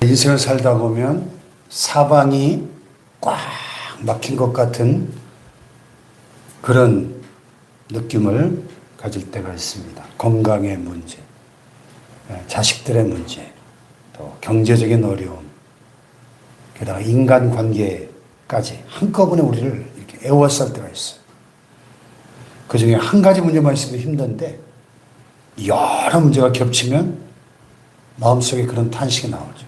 인생을 살다 보면 사방이 꽉 막힌 것 같은 그런 느낌을 가질 때가 있습니다. 건강의 문제, 자식들의 문제, 또 경제적인 어려움, 게다가 인간관계까지 한꺼번에 우리를 이렇게 에워쌀 때가 있어요. 그 중에 한 가지 문제만 있어도 힘든데 여러 문제가 겹치면 마음속에 그런 탄식이 나오죠.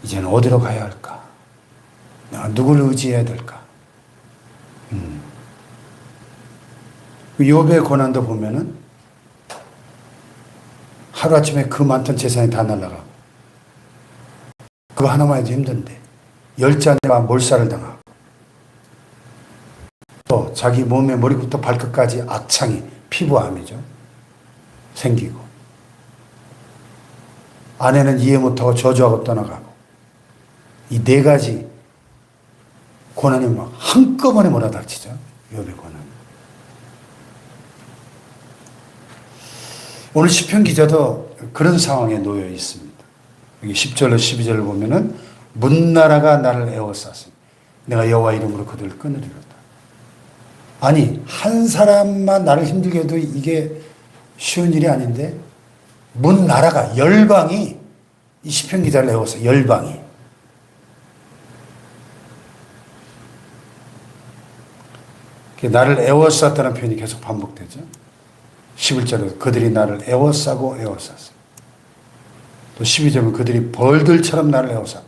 이제는 어디로 가야 할까? 내가 누구를 의지해야 될까? 욥의 고난도 보면은 하루아침에 그 많던 재산이 다 날아가고 그거 하나만 해도 힘든데 10자녀가 몰살을 당하고 또 자기 몸의 머리부터 발끝까지 악창이 피부암이죠. 생기고 아내는 이해 못하고 저주하고 떠나가고 이 네 가지 고난이 막 한꺼번에 몰아닥치죠. 욥의 고난. 오늘 시편 기자도 그런 상황에 놓여 있습니다. 여기 10절로 12절을 보면은 문나라가 나를 에워쌌으니 내가 여호와 이름으로 그들을 끊으리로다. 아니 한 사람만 나를 힘들게 해도 이게 쉬운 일이 아닌데 문나라가 열방이 이 시편 기자를 에워싸. 열방이. 나를 에워쌌다는 표현이 계속 반복되죠. 11절에 그들이 나를 에워싸고 에워쌌어. 또 12절은 그들이 벌들처럼 나를 에워쌌다.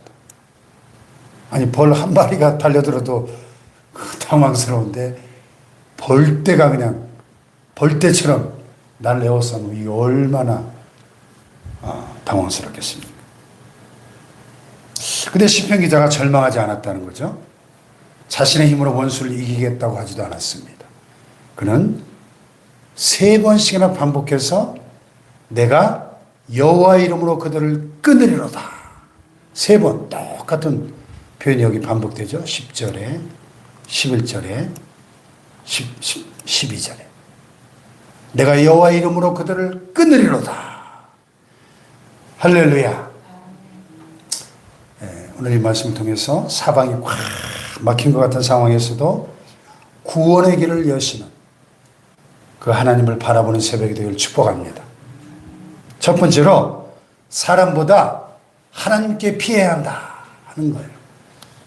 아니 벌 한 마리가 달려들어도 당황스러운데 벌떼가 그냥 벌떼처럼 나를 에워싸면 이게 얼마나 당황스럽겠습니까? 근데 시편 기자가 절망하지 않았다는 거죠. 자신의 힘으로 원수를 이기겠다고 하지도 않았습니다. 그는 3번씩이나 반복해서 내가 여호와의 이름으로 그들을 끊으리로다. 3번 똑같은 표현이 여기 반복되죠. 10절에 11절에 12절에 내가 여호와의 이름으로 그들을 끊으리로다. 할렐루야. 오늘 이 말씀을 통해서 사방이 꽉 막힌 것 같은 상황에서도 구원의 길을 여시는 그 하나님을 바라보는 새벽이 되기를 축복합니다. 첫 번째로 사람보다 하나님께 피해야 한다 하는 거예요.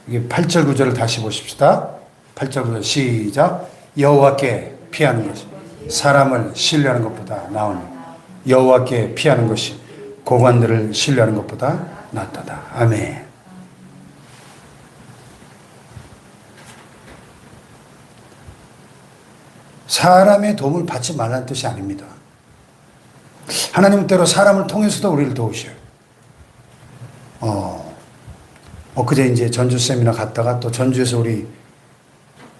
이게 8절 9절을 다시 보십시다. 8절 9절 시작. 여호와께 피하는 것이 사람을 신뢰하는 것보다 나으니 여호와께 피하는 것이 고관들을 신뢰하는 것보다 낫도다. 아멘. 사람의 도움을 받지 말라는 뜻이 아닙니다. 하나님은 때로 사람을 통해서도 우리를 도우셔요. 엊그제 이제 전주 세미나 갔다가 또 전주에서 우리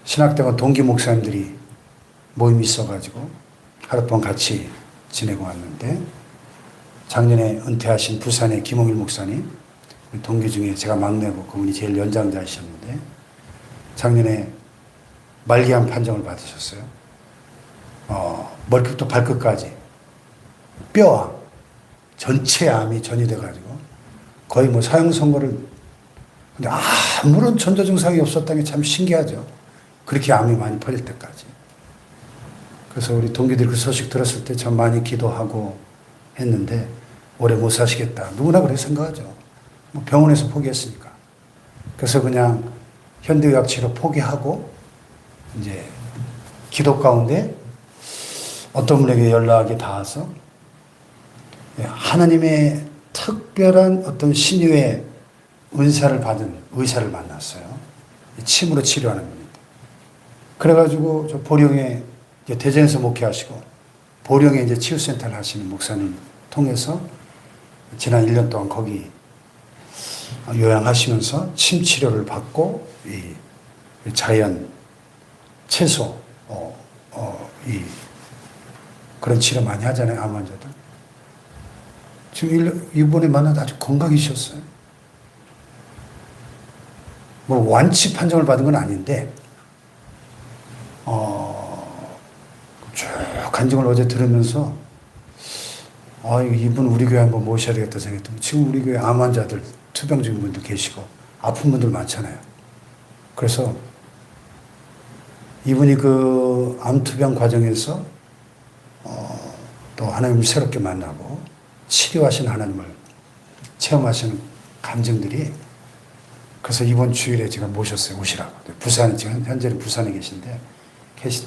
신학대원 동기 목사님들이 모임이 있어가지고 하룻밤 같이 지내고 왔는데 작년에 은퇴하신 부산의 김홍일 목사님, 동기 중에 제가 막내고 그분이 제일 연장자이셨는데 작년에 말기암 판정을 받으셨어요. 머리부터 발끝까지 뼈와 전체 암이 전이돼가지고 거의 뭐 사형 선고를. 근데 아무런 전조 증상이 없었다는 게 참 신기하죠. 그렇게 암이 많이 퍼질 때까지. 그래서 우리 동기들이 그 소식 들었을 때 참 많이 기도하고 했는데 오래 못 사시겠다. 누구나 그렇게 생각하죠. 뭐 병원에서 포기했으니까. 그래서 그냥 현대의학 치료 포기하고 이제 기도 가운데 어떤 분에게 연락이 닿아서 하나님의 특별한 어떤 신유의 은사를 받은 의사를 만났어요. 침으로 치료하는 겁니다. 그래가지고 저 보령에 대전에서 목회하시고 보령에 이제 치유센터를 하시는 목사님 통해서 지난 1년 동안 거기 요양하시면서 침 치료를 받고 이 자연 채소 그런 치료 많이 하잖아요. 암 환자들. 지금 이번에 만나도 아주 건강해지셨어요. 뭐 완치 판정을 받은 건 아닌데 쭉 간증을 어제 들으면서 이분 우리 교회 한번 모셔야 되겠다 생각했더니 지금 우리 교회 암 환자들 투병 중인 분들 계시고 아픈 분들 많잖아요. 그래서 이분이 그 암투병 과정에서 또 하나님을 새롭게 만나고 치료하신 하나님을 체험하시는 감정들이, 그래서 이번 주일에 제가 모셨어요. 오시라고. 부산에, 지금 현재는 부산에 계신데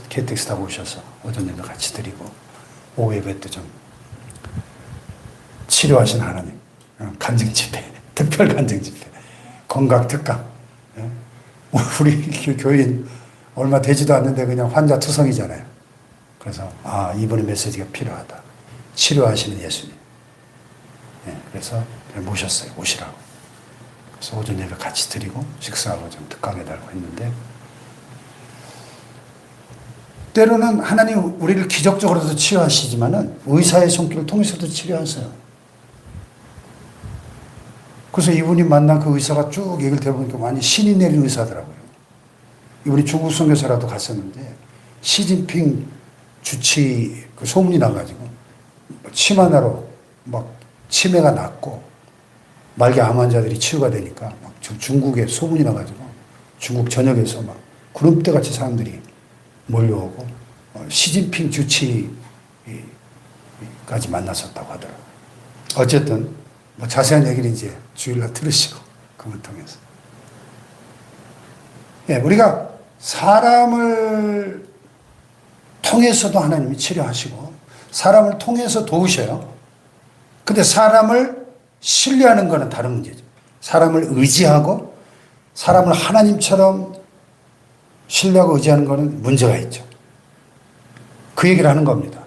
KTX 타고 오셔서 오전 예배 같이 드리고 오후 예배 때 좀 치료하신 하나님, 간증 집회, 특별 간증 집회, 건강 특강. 우리 교인 얼마 되지도 않는데 그냥 환자 투성이잖아요. 그래서 이번의 메시지가 필요하다. 치료하시는 예수님. 그래서 모셨어요. 오시라고. 그래서 오전 예배 같이 드리고 식사하고 좀 특강해달라고 했는데, 때로는 하나님 우리를 기적적으로도 치료하시지만은 의사의 손길을 통해서도 치료하세요. 그래서 이분이 만난 그 의사가 쭉 얘기를 들어보니까 많이 신이 내린 의사더라고요. 이분이 중국 선교사라도 갔었는데 시진핑 주치 그 소문이 나가지고 침 하나로 막 치매가 낫고 말기 암 환자들이 치유가 되니까 막 중국에 소문이 나가지고 중국 전역에서 막 구름대같이 사람들이 몰려오고 시진핑 주치까지 만났었다고 하더라고요. 어쨌든 뭐 자세한 얘기를 이제 주일날 들으시고 그걸 통해서. 우리가 사람을 통해서도 하나님이 치료하시고 사람을 통해서 도우셔요. 근데 사람을 신뢰하는 것은 다른 문제죠. 사람을 의지하고 사람을 하나님처럼 신뢰하고 의지하는 것은 문제가 있죠. 그 얘기를 하는 겁니다.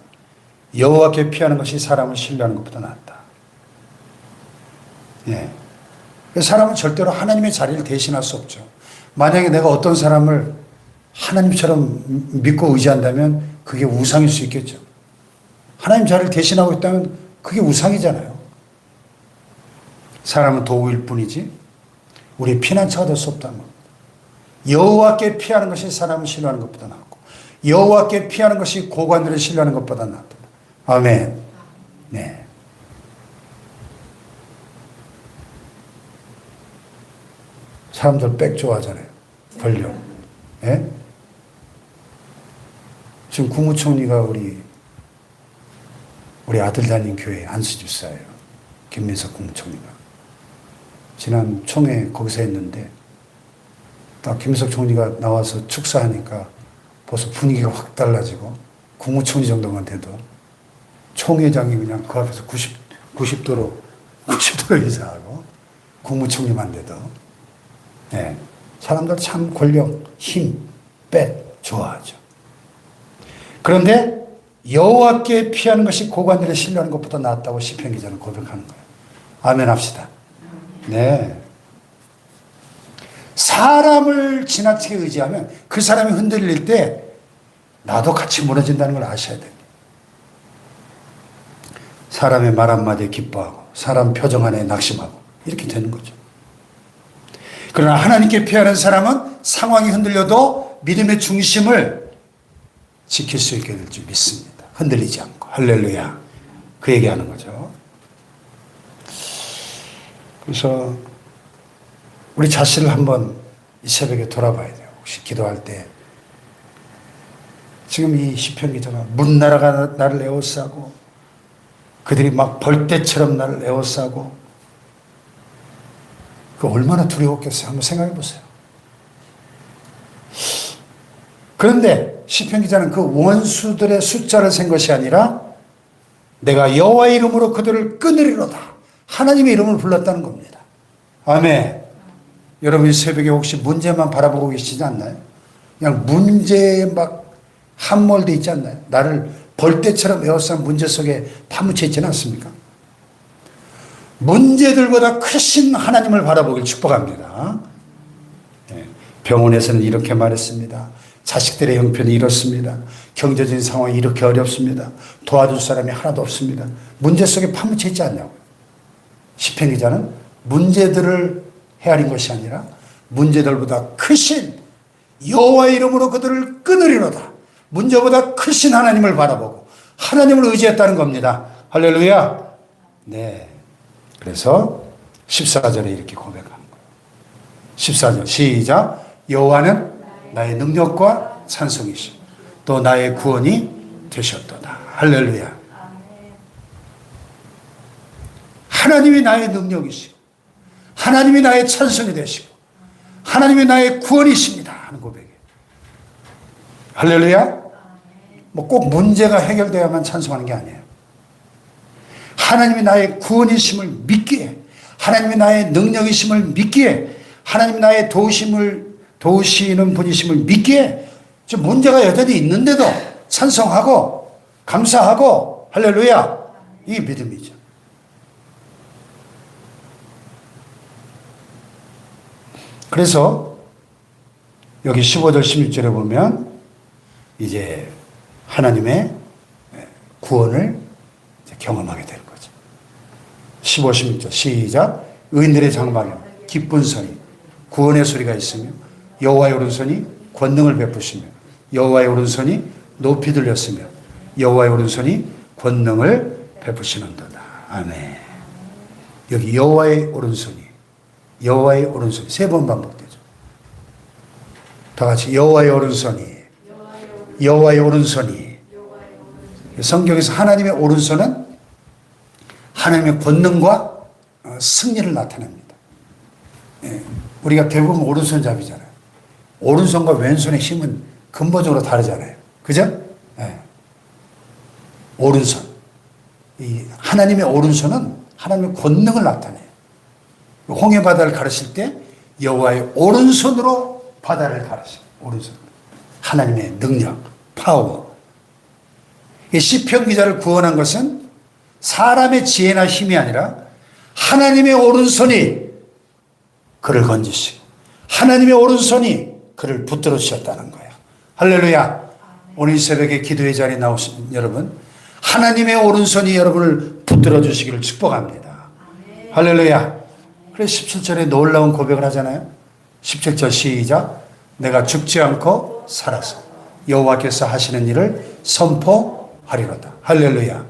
여호와께 피하는 것이 사람을 신뢰하는 것보다 낫다. 사람은 절대로 하나님의 자리를 대신할 수 없죠. 만약에 내가 어떤 사람을 하나님처럼 믿고 의지한다면 그게 우상일 수 있겠죠. 하나님 자리를 대신하고 있다면 그게 우상이잖아요. 사람은 도구일 뿐이지 우리의 피난처가 될 수 없다는 겁니다. 여호와께 피하는 것이 사람을 신뢰하는 것보다 낫고 여호와께 피하는 것이 고관들을 신뢰하는 것보다 낫다. 아멘. 네. 사람들 백 좋아하잖아요. 권력. 예? 지금 국무총리가 우리 아들 다닌 교회 안수집사예요. 김민석 국무총리가. 지난 총회 거기서 했는데 딱 김민석 총리가 나와서 축사하니까 벌써 분위기가 확 달라지고 국무총리 정도만 돼도 총회장이 그냥 그 앞에서 90도로 인사하고 국무총리만 돼도 사람들 참 권력, 힘, 백 좋아하죠. 그런데 여호와께 피하는 것이 고관들을 신뢰하는 것보다 낫다고 시편 기자는 고백하는 거예요. 아멘 합시다. 네. 사람을 지나치게 의지하면 그 사람이 흔들릴 때 나도 같이 무너진다는 걸 아셔야 됩니다. 사람의 말 한마디에 기뻐하고 사람 표정 하나에 낙심하고 이렇게 되는 거죠. 그러나 하나님께 피하는 사람은 상황이 흔들려도 믿음의 중심을 지킬 수 있게 될 줄 믿습니다. 흔들리지 않고. 할렐루야. 그 얘기하는 거죠. 그래서 우리 자신을 한번 이 새벽에 돌아봐야 돼요. 혹시 기도할 때 지금 이 시편 기자가 문나라가 나를 에워싸고 그들이 막 벌떼처럼 나를 에워싸고 그 얼마나 두려웠겠어요. 한번 생각해 보세요. 그런데 시편 기자는 그 원수들의 숫자를 센 것이 아니라 내가 여호와의 이름으로 그들을 끊으리로다. 하나님의 이름을 불렀다는 겁니다. 아멘. 여러분 이 새벽에 혹시 문제만 바라보고 계시지 않나요? 그냥 문제에 막 함몰돼 있지 않나요? 나를 벌떼처럼 에워싼 문제 속에 파묻혀 있지는 않습니까? 문제들보다 크신 하나님을 바라보길 축복합니다. 병원에서는 이렇게 말했습니다. 자식들의 형편이 이렇습니다. 경제적인 상황이 이렇게 어렵습니다. 도와줄 사람이 하나도 없습니다. 문제 속에 파묻혀 있지 않냐고요. 시편 기자는 문제들을 헤아린 것이 아니라 문제들보다 크신 여호와의 이름으로 그들을 끊으리로다. 문제보다 크신 하나님을 바라보고 하나님을 의지했다는 겁니다. 할렐루야. 네. 그래서 14절에 이렇게 고백하는 거예요. 14절 시작. 여호와는 나의 능력과 찬송이시고 또 나의 구원이 되셨도다. 할렐루야. 하나님이 나의 능력이시고 하나님이 나의 찬송이 되시고 하나님이 나의 구원이십니다 하는 고백이에요. 할렐루야. 뭐 꼭 문제가 해결되어야만 찬송하는 게 아니에요. 하나님이 나의 구원이심을 믿기에, 하나님이 나의 능력이심을 믿기에, 하나님이 나의 도우시는 분이심을 믿기에, 좀 문제가 여전히 있는데도 찬송하고 감사하고 할렐루야. 이게 믿음이죠. 그래서 여기 15절 16절에 보면 이제 하나님의 구원을 경험하게 되는 거죠. 15, 16절 시작. 의인들의 장막에 기쁜 소리 구원의 소리가 있으며 여호와의 오른손이 권능을 베푸시며 여호와의 오른손이 높이 들렸으며 여호와의 오른손이 권능을 베푸시는도다. 아멘. 여기 여호와의 오른손이 세 번 반복되죠. 다 같이 여호와의 오른손이 성경에서 하나님의 오른손은 하나님의 권능과 승리를 나타냅니다. 우리가 대부분 오른손잡이잖아요. 오른손과 왼손의 힘은 근본적으로 다르잖아요. 그죠? 오른손. 이 하나님의 오른손은 하나님의 권능을 나타내요. 홍해 바다를 가르칠 때 여호와의 오른손으로 바다를 가르쳐요. 오른손. 하나님의 능력, 파워. 이 시편 기자를 구원한 것은 사람의 지혜나 힘이 아니라 하나님의 오른손이 그를 건지시고 하나님의 오른손이 그를 붙들어 주셨다는 거예요. 할렐루야. 오늘 이 새벽에 기도의 자리에 나오신 여러분, 하나님의 오른손이 여러분을 붙들어 주시기를 축복합니다. 할렐루야. 그래서 17절에 놀라운 고백을 하잖아요. 17절 시작. 내가 죽지 않고 살아서 여호와께서 하시는 일을 선포하리로다. 할렐루야.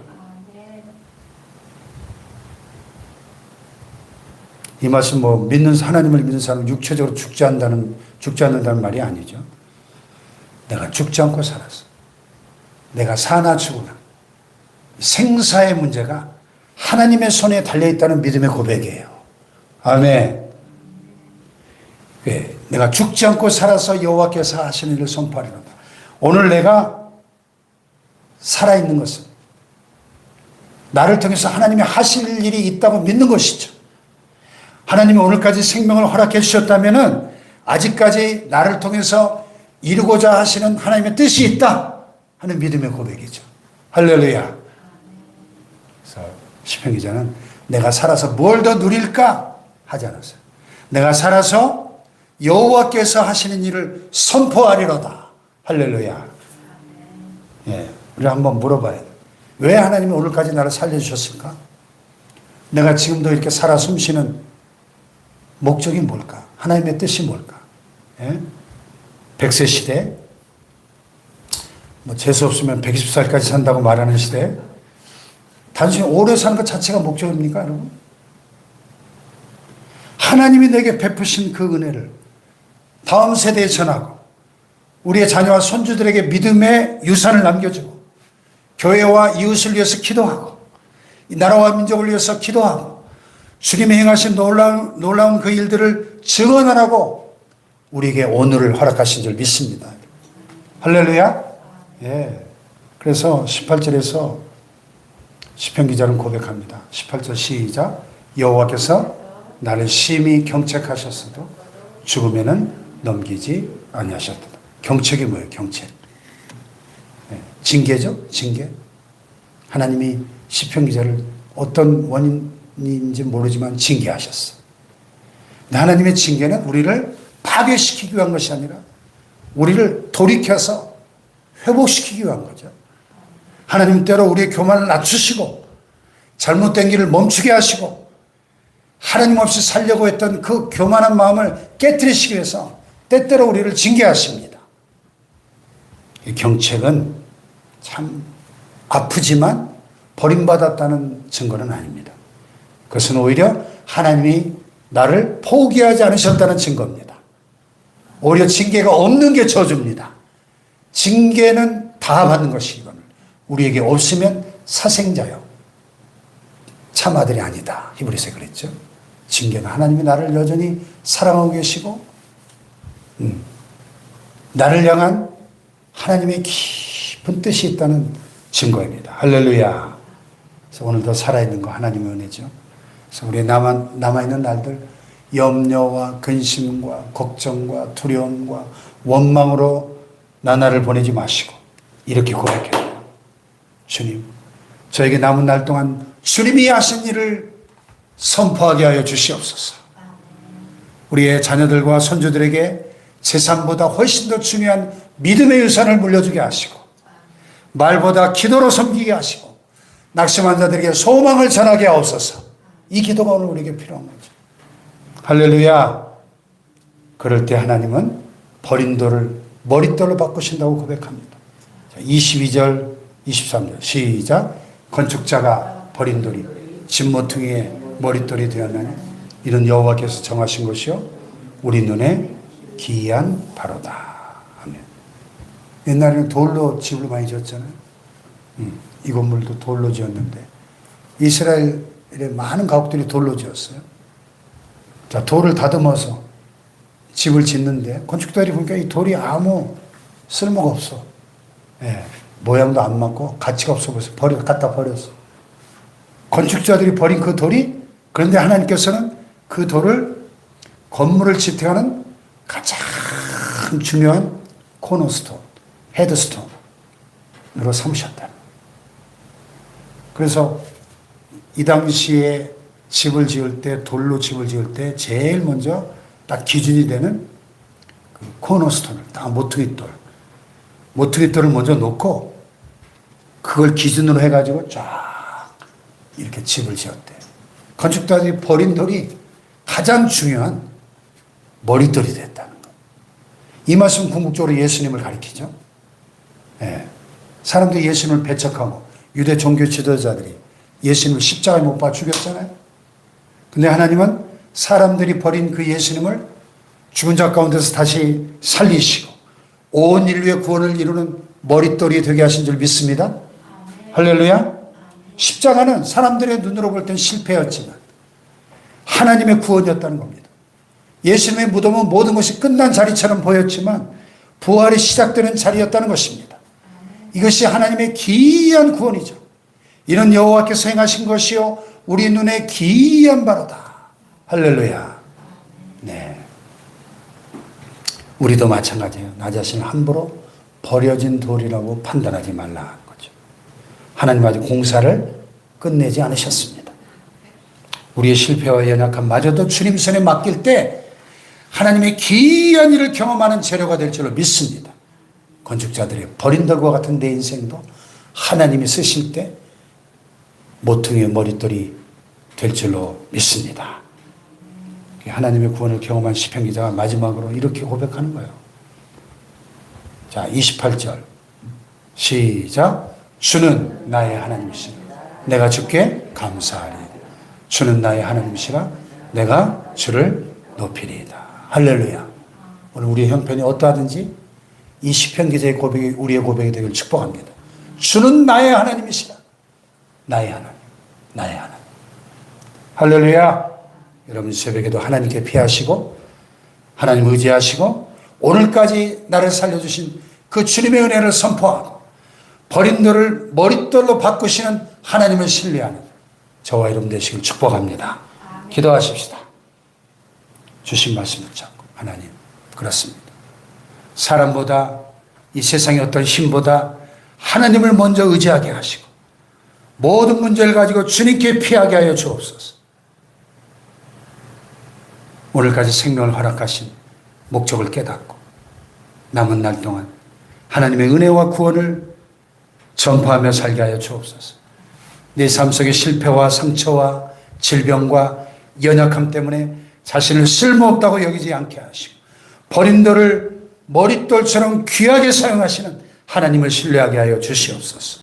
이 말씀 하나님을 믿는 사람은 육체적으로 죽지 않는다는 말이 아니죠. 내가 죽지 않고 살아서 내가 사나 죽으나 생사의 문제가 하나님의 손에 달려있다는 믿음의 고백이에요. 아멘. 내가 죽지 않고 살아서 여호와께서 하시는 일을 선포하리로다. 오늘 내가 살아있는 것은 나를 통해서 하나님이 하실 일이 있다고 믿는 것이죠. 하나님이 오늘까지 생명을 허락해 주셨다면 아직까지 나를 통해서 이루고자 하시는 하나님의 뜻이 있다 하는 믿음의 고백이죠. 할렐루야. 그래서 시편 기자는 내가 살아서 뭘 더 누릴까 하지 않았어요. 내가 살아서 여호와께서 하시는 일을 선포하리로다. 할렐루야. 우리 한번 물어봐야 돼. 왜 하나님이 오늘까지 나를 살려주셨을까? 내가 지금도 이렇게 살아 숨쉬는 목적이 뭘까? 하나님의 뜻이 뭘까? 100세 시대, 재수 없으면 120살까지 산다고 말하는 시대, 단순히 오래 사는 것 자체가 목적입니까, 여러분? 하나님이 내게 베푸신 그 은혜를 다음 세대에 전하고 우리의 자녀와 손주들에게 믿음의 유산을 남겨주고 교회와 이웃을 위해서 기도하고 이 나라와 민족을 위해서 기도하고 주님이 행하신 놀라운 그 일들을 증언하라고 우리에게 오늘을 허락하신 줄 믿습니다. 할렐루야. 그래서 18절에서 시편 기자는 고백합니다. 18절 시작. 여호와께서 나를 심히 경책하셨어도 죽음에는 넘기지 아니하셨다. 경책이 뭐예요? 경책. 징계죠? 징계. 하나님이 시편 기자를 어떤 원인인지 모르지만 징계하셨어. 하나님의 징계는 우리를 파괴시키기 위한 것이 아니라 우리를 돌이켜서 회복시키기 위한 거죠. 하나님 때로 우리의 교만을 낮추시고 잘못된 길을 멈추게 하시고 하나님 없이 살려고 했던 그 교만한 마음을 깨뜨리시기 위해서 때때로 우리를 징계하십니다. 이 경책은 참 아프지만 버림받았다는 증거는 아닙니다. 그것은 오히려 하나님이 나를 포기하지 않으셨다는 증거입니다. 오히려 징계가 없는 게 저주입니다. 징계는 다 받는 것이거늘 우리에게 없으면 사생자요 참 아들이 아니다. 히브리서에 그랬죠. 징계는 하나님이 나를 여전히 사랑하고 계시고 나를 향한 하나님의 깊은 뜻이 있다는 증거입니다. 할렐루야. 그래서 오늘도 살아있는 거 하나님의 은혜죠. 그래서 우리 남아있는 날들 염려와 근심과 걱정과 두려움과 원망으로 나날을 보내지 마시고 이렇게 고백해요. 주님, 저에게 남은 날 동안 주님이 하신 일을 선포하게 하여 주시옵소서. 우리의 자녀들과 손주들에게 재산보다 훨씬 더 중요한 믿음의 유산을 물려주게 하시고 말보다 기도로 섬기게 하시고 낙심한 자들에게 소망을 전하게 하옵소서. 이 기도가 오늘 우리에게 필요한 거죠. 할렐루야. 그럴 때 하나님은 버린 돌을 머릿돌로 바꾸신다고 고백합니다. 22절 23절 시작. 건축자가 버린 돌이 진모퉁이의 머릿돌이 되었나니 이는 여호와께서 정하신 것이요 우리 눈에 기이한 바로다. 아멘. 옛날에는 돌로 집을 많이 지었잖아요. 이 건물도 돌로 지었는데 이스라엘의 많은 가옥들이 돌로 지었어요. 자, 돌을 다듬어서 집을 짓는데 건축자들이 보니까 이 돌이 아무 쓸모가 없어. 예, 모양도 안 맞고 가치가 없어 보여서 갖다 버렸어. 건축자들이 버린 그 돌이 그런데 하나님께서는 그 돌을 건물을 지탱하는 가장 중요한 코너스톤, 헤드스톤으로 삼으셨다. 그래서 이 당시에 집을 지을 때, 돌로 집을 지을 때 제일 먼저 딱 기준이 되는 그 코너스톤을 딱 모퉁이돌을 먼저 놓고 그걸 기준으로 해가지고 쫙 이렇게 집을 지었대요. 건축자들이 버린 돌이 가장 중요한 머릿돌이 됐다는 것. 이 말씀 궁극적으로 예수님을 가리키죠. 예. 사람들이 예수님을 배척하고 유대 종교 지도자들이 예수님을 십자가에 못 박아 죽였잖아요. 근데 하나님은 사람들이 버린 그 예수님을 죽은 자 가운데서 다시 살리시고 온 인류의 구원을 이루는 머릿돌이 되게 하신 줄 믿습니다. 할렐루야. 십자가는 사람들의 눈으로 볼 땐 실패였지만 하나님의 구원이었다는 겁니다. 예수님의 무덤은 모든 것이 끝난 자리처럼 보였지만 부활이 시작되는 자리였다는 것입니다. 이것이 하나님의 기이한 구원이죠. 이는 여호와께서 행하신 것이요 우리 눈에 기이한 바로다. 할렐루야. 네. 우리도 마찬가지예요. 나 자신을 함부로 버려진 돌이라고 판단하지 말라는 거죠. 하나님 아직 공사를 끝내지 않으셨습니다. 우리의 실패와 연약함마저도 주님 손에 맡길 때 하나님의 기이한 일을 경험하는 재료가 될 줄로 믿습니다. 건축자들의 버린 돌과 같은 내 인생도 하나님이 쓰실 때 모퉁이의 머릿돌이 될 줄로 믿습니다. 하나님의 구원을 경험한 시편 기자가 마지막으로 이렇게 고백하는 거예요. 자, 28절 시작. 주는 나의 하나님이시라 내가 주께 감사하리. 주는 나의 하나님이시라 내가 주를 높이리이다. 할렐루야. 오늘 우리의 형편이 어떠하든지 이 시편 기자의 고백이 우리의 고백이 되길 축복합니다. 주는 나의 하나님이시라. 나의 하나님, 나의 하나님. 할렐루야. 여러분 새벽에도 하나님께 피하시고 하나님 의지하시고 오늘까지 나를 살려주신 그 주님의 은혜를 선포하고 버린 돌을 머릿돌로 바꾸시는 하나님을 신뢰하는 저와 여러분 되시길 축복합니다. 기도하십시다. 주신 말씀을 잡고 하나님 그렇습니다. 사람보다 이 세상의 어떤 힘보다 하나님을 먼저 의지하게 하시고 모든 문제를 가지고 주님께 피하게 하여 주옵소서. 오늘까지 생명을 허락하신 목적을 깨닫고 남은 날 동안 하나님의 은혜와 구원을 전파하며 살게 하여 주옵소서. 내 삶 속의 실패와 상처와 질병과 연약함 때문에 자신을 쓸모없다고 여기지 않게 하시고 버린 돌을 머릿돌처럼 귀하게 사용하시는 하나님을 신뢰하게 하여 주시옵소서.